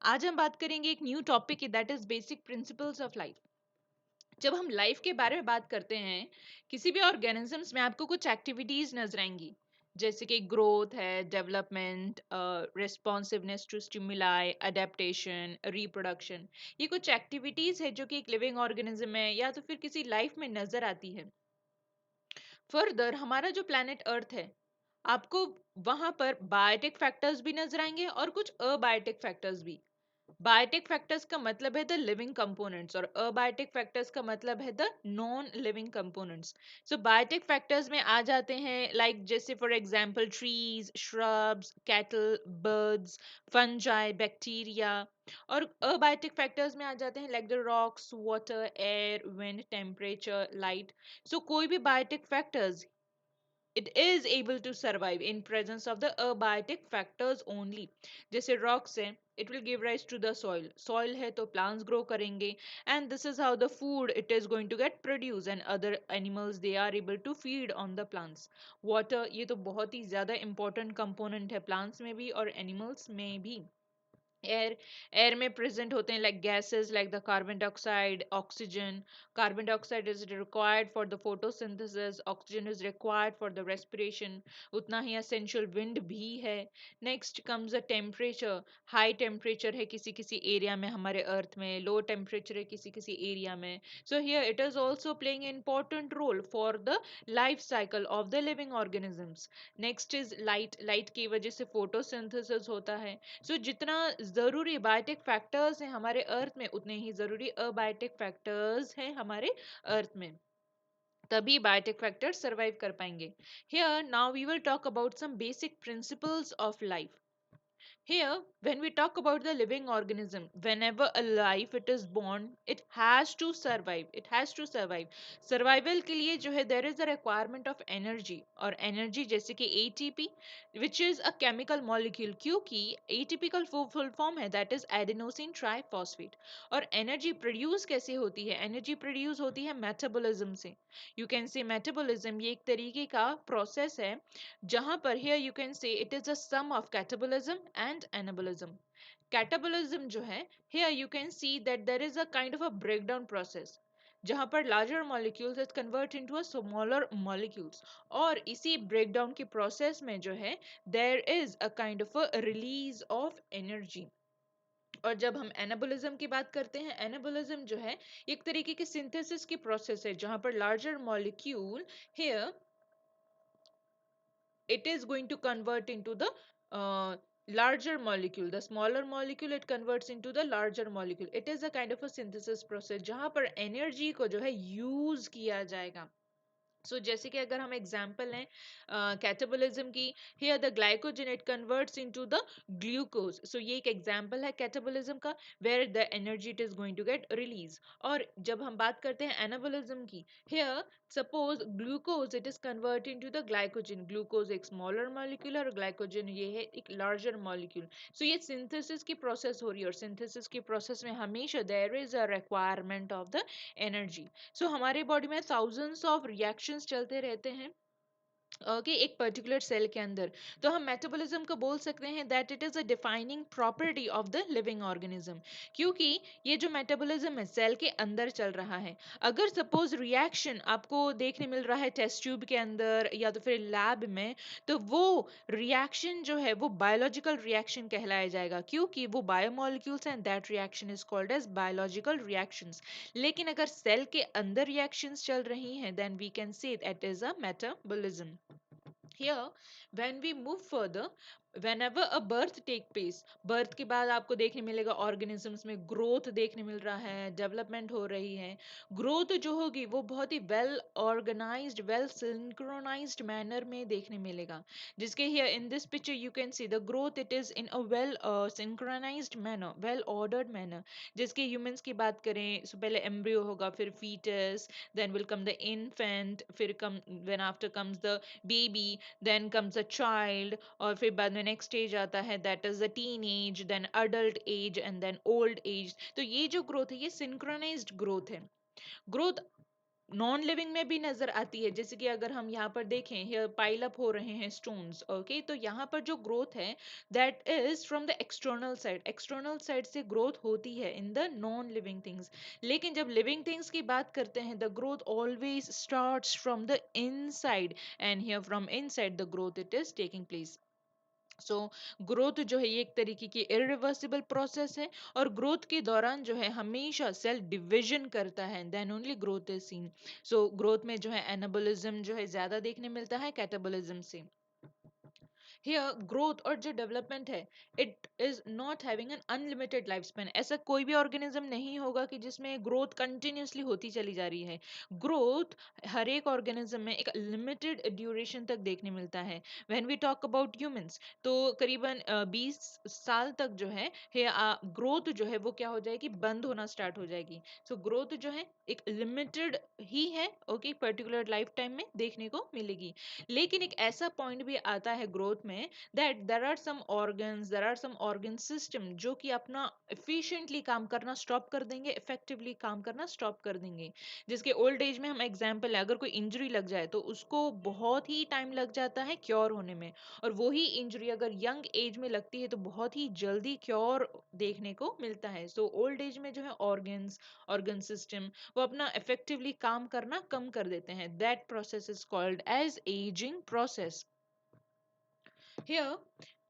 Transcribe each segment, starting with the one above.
आज हम बात करेंगे एक न्यू टॉपिक की, that is basic principles of life. जब हम लाइफ के बारे में बात करते हैं, किसी भी ऑर्गेनिजम्स में आपको कुछ एक्टिविटीज नजर आएंगी, जैसे कि ग्रोथ है, development, responsiveness to stimuli, adaptation, reproduction. ये कुछ एक्टिविटीज है जो कि एक लिविंग ऑर्गेनिज्म में या तो फिर किसी लाइफ में नजर आती है। फर्दर हमारा जो प्लैनेट अर्थ है, आपको वहां पर बायोटिक फैक्टर्स भी नजर आएंगे और कुछ अबायोटिक फैक्टर्स भी। बायोटिक फैक्टर्स का मतलब है द लिविंग कंपोनेंट्स और अबायोटिक फैक्टर्स का मतलब है the non living components. So biotic factors में आ जाते हैं लाइक जैसे for example trees, shrubs, cattle, birds, fungi, bacteria. और अबायोटिक फैक्टर्स में आ जाते हैं like the rocks, water, air, wind, temperature, light. So कोई भी biotic factors, it is able to survive in presence of the abiotic factors only। जैसे rocks है, it will give rise to the soil, soil है तो plants grow करेंगे, and this is how the food it is going to get produced, and other animals they are able to feed on the plants। water ये तो बहुत ही ज्यादा important component है plants में भी और animals में भी। एयर, एयर में प्रेजेंट होते हैं like gases like the carbon dioxide, oxygen. Carbon dioxide is required for the photosynthesis, oxygen is required for the respiration. उतना ही एसेंशियल विंड भी है। Next comes the temperature. High temperature है किसी किसी area में हमारे अर्थ में, लो टेम्परेचर है किसी किसी एरिया में। So here it is also playing important role for the life cycle of the living organisms. Next is light, light की वजह से फोटोसिंथेसिस होता है। सो जितना जरूरी बायोटिक फैक्टर्स हैं हमारे अर्थ में, उतने ही जरूरी अबायोटिक फैक्टर्स हैं हमारे अर्थ में। तभी बायोटिक फैक्टर्स सरवाइव कर पाएंगे। Here now we will talk about some basic principles of life. Here, when we talk about the living organism, whenever a life it is born, it has to survive. It has to survive. Survival के लिए जो है there is a requirement of energy, और energy जैसे कि ATP, which is a chemical molecule, क्योंकि ATP का full form है that is adenosine triphosphate। और energy produce कैसे होती है? Energy produce होती है metabolism से। You can say metabolism ये एक तरीके का process है जहां पर here you can say it is a sum of catabolism and anabolism। catabolism जो है, here you can see that there is a kind of a breakdown process जहां पर larger molecules is convert into a smaller molecules। और इसी breakdown के process में जो है there is a kind of a release of energy। और जब हम एनाबोलिज्म की बात करते हैं, एनाबोलिज्म जो है एक तरीके के सिंथेसिस की प्रोसेस है जहां पर larger molecule here it is going to convert into the larger molecule, the smaller molecule it converts into the larger molecule। it is a kind of a synthesis process जहां पर energy को जो है use किया जाएगा। सो जैसे कि अगर हम एग्जांपल लें कैटाबोलिज्म की, here the glycogen it converts into the glucose. So ये एक एग्जांपल है कैटाबोलिज्म का, where the energy it is going to get release. और जब हम बात करते हैं एनाबोलिज्म की, here suppose glucose it is convert into the glycogen. Glucose एक स्मॉलर मॉलिक्यूल और ग्लाइकोजन ये है एक लार्जर मॉलिक्यूल। सो ये सिंथेसिस की प्रोसेस हो रही है और सिंथेसिस की प्रोसेस में हमेशा there is a requirement of the energy. So हमारे बॉडी में थाउजेंड्स ऑफ रिएक्शंस चलते रहते हैं ओके एक पर्टिकुलर सेल के अंदर। तो हम मेटाबॉलिज्म को बोल सकते हैं that it is a defining property of the living organism, क्योंकि ये जो मेटाबॉलिज्म है सेल के अंदर चल रहा है। अगर सपोज रिएक्शन आपको देखने मिल रहा है टेस्ट ट्यूब के अंदर या तो फिर लैब में, तो वो रिएक्शन जो है वो बायोलॉजिकल रिएक्शन कहलाया जाएगा, क्योंकि वो biomolecules and that reaction is called as biological reactions. लेकिन अगर सेल के अंदर रिएक्शंस चल रही हैं then we can say it is a metabolism. Here, when we move further, whenever a birth take place, birth के बाद आपको देखने मिलेगा organisms में growth देखने मिल रहा है, development हो रही है। growth जो होगी वो बहुत ही well organized, well synchronized manner में देखने मिलेगा, जिसके here in this picture you can see the growth it is in a well synchronized manner, well ordered manner। जिसके humans की बात करें, so पहले embryo होगा, फिर fetus, then will come the infant, फिर come when after comes the baby, then comes a child, और फिर बाद में नेक्स्ट स्टेज आता है that is the teen age, then adult age and then old age. तो ये जो ग्रोथ है ये सिंक्रोनाइज्ड ग्रोथ है। ग्रोथ नॉन लिविंग में भी नजर आती है, जैसे कि अगर हम यहाँ पर देखें, here पाइल अप हो रहे हैं स्टोन्स, ओके, तो यहाँ पर जो ग्रोथ है that is from the external side, external side से ग्रोथ होती है in the non living things. लेकिन जब लिविंग थिंग्स की बात करते हैं, the growth always starts from the inside, and here from inside the growth it is taking place. So growth जो है ये एक तरीके की इरिवर्सिबल प्रोसेस है, और ग्रोथ के दौरान जो है हमेशा सेल डिविजन करता है, then only growth is seen. So growth में जो है एनाबोलिज्म जो है ज्यादा देखने मिलता है कैटाबोलिज्म से। हियर ग्रोथ और जो डेवलपमेंट है, it is not having an unlimited life span. ऐसा कोई भी ऑर्गेनिज्म नहीं होगा कि जिसमें ग्रोथ कंटिन्यूअसली होती चली जा रही है। ग्रोथ हर एक ऑर्गेनिज्म में एक लिमिटेड ड्यूरेशन तक देखने मिलता है। When we talk about humans, तो करीबन 20 साल तक जो है ग्रोथ जो है वो क्या हो जाएगी, बंद होना स्टार्ट हो जाएगी। सो ग्रोथ जो है एक लिमिटेड ही है, ओके, पर्टिकुलर लाइफ टाइम में देखने को मिलेगी। लेकिन एक ऐसा पॉइंट भी आता है ग्रोथ में, that there are some organ system जो कि अपना एफिशिएंटली काम करना स्टॉप कर देंगे, इफेक्टिवली काम करना स्टॉप कर देंगे। जिसके ओल्ड एज में हम एग्जांपल है, अगर कोई इंजरी लग जाए तो उसको बहुत ही टाइम लग जाता है क्योर होने में, और वही इंजरी अगर यंग एज में लगती है तो बहुत ही जल्दी क्योर देखने को मिलता है। सो ओल्ड एज में जो है ऑर्गन्स, ऑर्गन सिस्टम वो अपना इफेक्टिवली काम करना कम कर देते हैं। That process is called as aging process. Here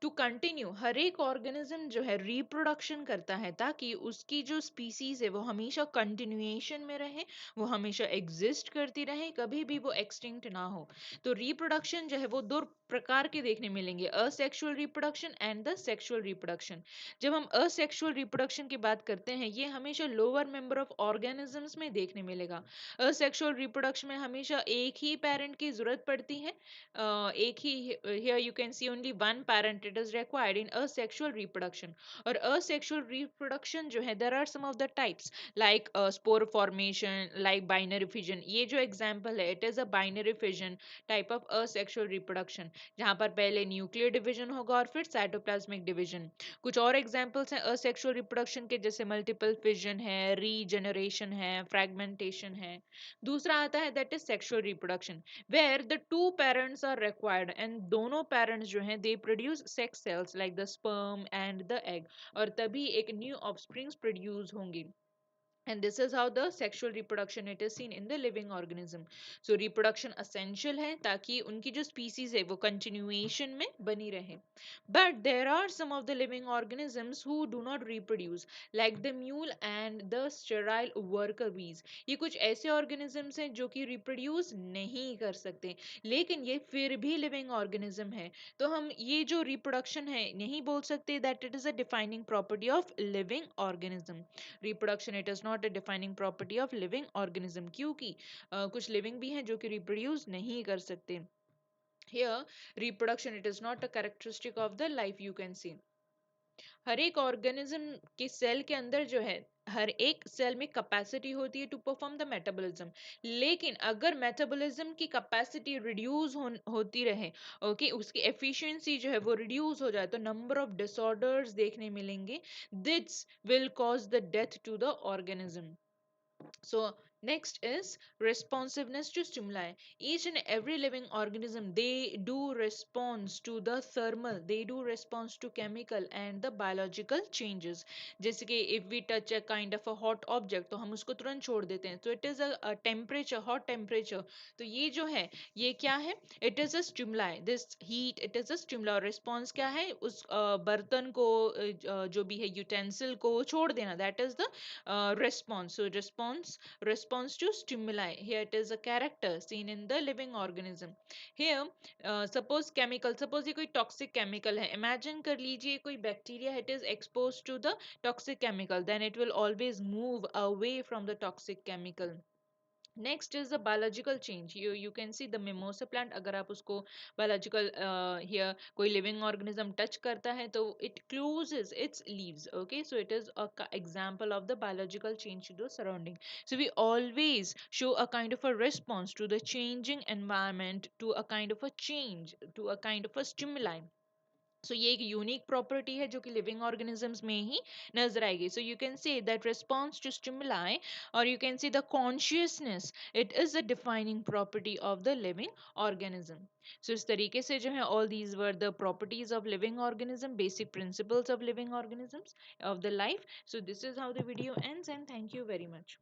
to continue, हर एक ऑर्गेनिज्म जो है रिप्रोडक्शन करता है ताकि उसकी जो स्पीसीज है वो हमेशा कंटिन्यूएशन में रहे, वो हमेशा एग्जिस्ट करती रहे, कभी भी वो एक्सटिंक्ट ना हो। तो रिप्रोडक्शन जो है वो दो प्रकार के देखने मिलेंगे, asexual reproduction and the sexual reproduction. जब हम असेक्सुअल रिप्रोडक्शन की बात करते हैं, ये हमेशा लोअर मेंबर ऑफ ऑर्गेनिजम्स में देखने मिलेगा। असेक्सुअल रिप्रोडक्शन में हमेशा एक ही पेरेंट की जरूरत पड़ती है, एक ही, here you can see only one parent it is required in asexual reproduction। और asexual reproduction जो है, there are some of the types like spore formation, like binary fission। ये जो example है, it is a binary fission type of asexual reproduction, जहाँ पर पहले nuclear division होगा और फिर साइटोप्लाज्मिक डिवीजन। कुछ और एग्जांपल्स हैं असेक्सुअल रिप्रोडक्शन के, जैसे मल्टीपल फिजन है, रीजनरेशन है, फ्रेगमेंटेशन है। दूसरा आता है that is sexual reproduction, where the two parents are required and दोनों parents जो हैं they produce sex cells like the sperm and the egg, और तभी एक न्यू ऑफस्प्रिंग्स प्रोड्यूस होंगी। And this is how the sexual reproduction it is seen in the living organism। So reproduction essential है ताकि उनकी जो species है वो continuation में बनी रहे। But there are some of the living organisms who do not reproduce, like the mule and the sterile worker bees। ये कुछ ऐसे organisms हैं जो कि reproduce नहीं कर सकते, लेकिन ये फिर भी living organism है। तो हम ये जो reproduction है नहीं बोल सकते that it is a defining property of living organism। Reproduction it is not a defining property of living organism, क्योंकि कुछ लिविंग भी हैं जो कि रिप्रोड्यूस नहीं कर सकते। Here reproduction it is not a characteristic of the life, you can see. हर एक ऑर्गेनिज्म के सेल के अंदर जो है, हर एक सेल में कैपेसिटी होती है टू परफॉर्म द मेटाबॉलिज्म। लेकिन अगर मेटाबॉलिज्म की कैपेसिटी रिड्यूस होती रहे, ओके, उसकी एफिशिएंसी जो है वो रिड्यूस हो जाए, तो नंबर ऑफ डिसऑर्डर्स देखने मिलेंगे। This will cause the death to the organism. So next is responsiveness to stimuli. Each and every living organism they do response to the thermal, they do response to chemical and the biological changes। जैसे कि if we touch a kind of a hot object तो हम उसको तुरंत छोड़ देते हैं, तो it is a temperature, hot temperature। तो ये जो है ये क्या है, it is a stimuli, this heat it is a stimuli। response क्या है, उस बर्तन को जो भी है यूटेंसिल को छोड़ देना, that is the response। So response to stimuli, here it is a character seen in the living organism। Here suppose chemical, suppose ये कोई toxic chemical है, imagine कर लीजिए कोई bacteria it is exposed to the toxic chemical, then it will always move away from the toxic chemical। Next is the biological change, you can see the mimosa plant, अगर आप उसको biological here कोई living organism touch करता है तो it closes its leaves, okay, so it is a example of the biological change to the surrounding. So we always show a kind of a response to the changing environment, to a kind of a change, to a kind of a stimuli। सो ये एक unique property है जो कि living organisms में ही नजर आएगी. So you can say that response to stimuli और you can say the consciousness it is the defining property of the living organism. So इस तरीके से जो है all these were the properties of living organism, basic principles of living organisms of the life. So this is how the video ends and thank you very much.